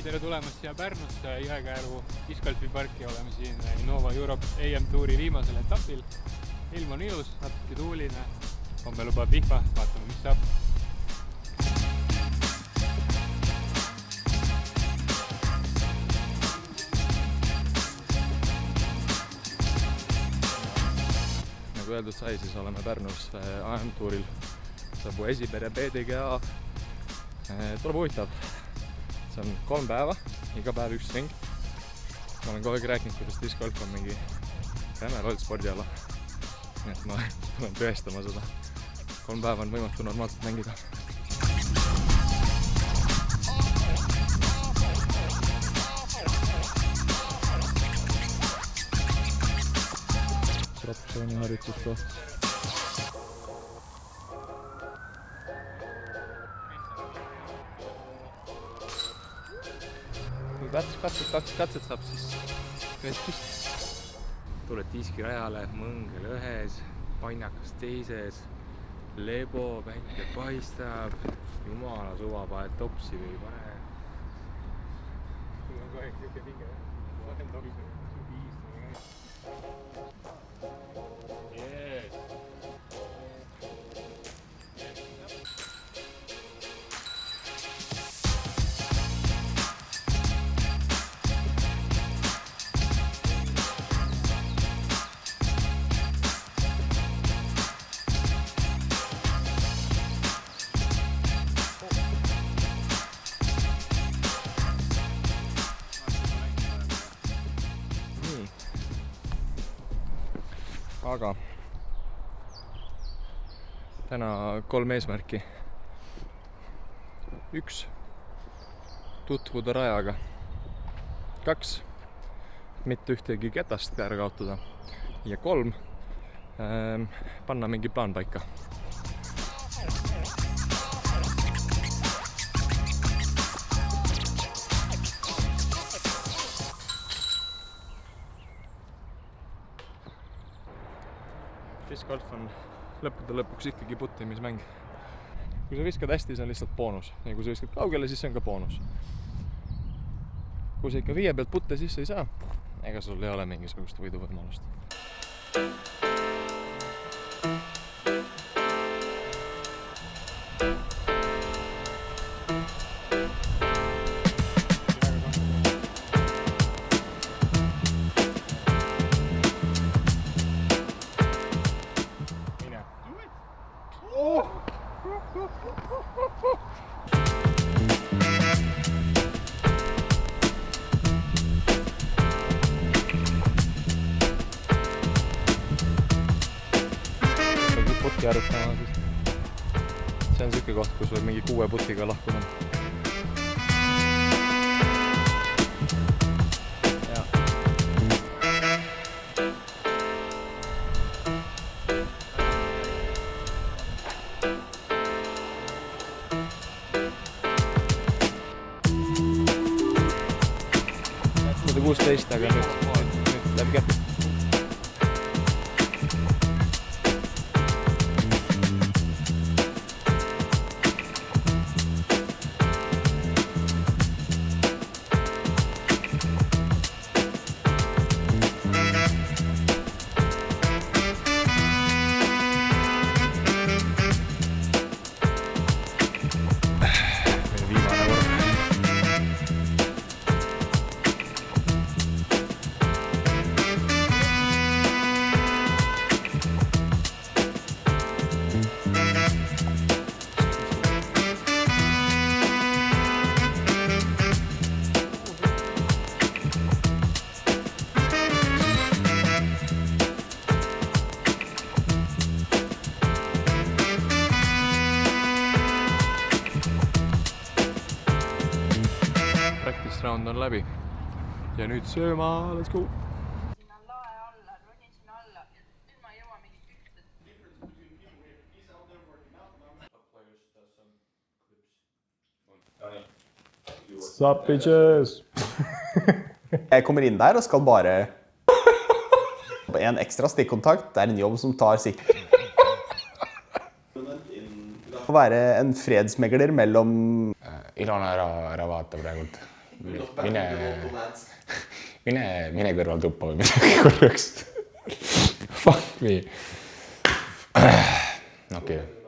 Nii, tere tulemast siia Pärnusse Jõekääru discgolfiparki. Oleme siin Innova Europe AM Touri viimasel etapil. Ilm on ilus, natuke tuuline, homme lubab vihma, vaatame mis saab. Nagu öeldud sai, siis oleme Pärnus AM Touril. Saab Esipere PDGA. Tuleb huvitav. See on 3 päeva, iga päev üks ring. Ma olen kogu aeg rääkinud, kuidas discgolf on mingi räme roll spordiala. Nii et ma tulen tõestama seda. 3 päeva on võimatu normaalselt mängida. Trapsiooni harjutuskoht. Kui kaks katset saab, siis käes püsti. Tuled diski rajale, mõngel ühes, pannakas teises, lebo, päike paistab, jumala suva, paned topsi või ei pane. Mul on kogu aeg niisugune pinge, panen topsi. Aga täna 3 eesmärki. 1. Tutvuda rajaga. 2. Mitte ühtegi ketast ära kaotada. Ja 3. Panna mingi plaan paika. Discgolf on lõppude lõpuks ikkagi puttimismäng. Kui sa viskad hästi, see on lihtsalt boonus. Ja kui sa viskad kaugele, siis see on ka boonus. Kui sa ikka 5 pealt putte sisse ei saa, ega sul ei ole mingisugust võiduvõimalust. Putti harjutama, sest see on siuke koht, kus võib mingi 6 putiga lahkuda. Nüüd 16, aga nüüd läbi kätte. Round on läbi ja nüüd sööma, let's go! Sinna on lae alla, ronin sinna alla ja nüüd ma ei jõua mingit ühte. Sup bitches! Jeg kommer inn der og skal bare en ekstra stikkontakt. Det en jobb som tar sikkert. Å være en fredsmegler mellom Ilona ära vaata praegult. mine kõrvaltuppa või midagi korraks. Fuck me. Okei.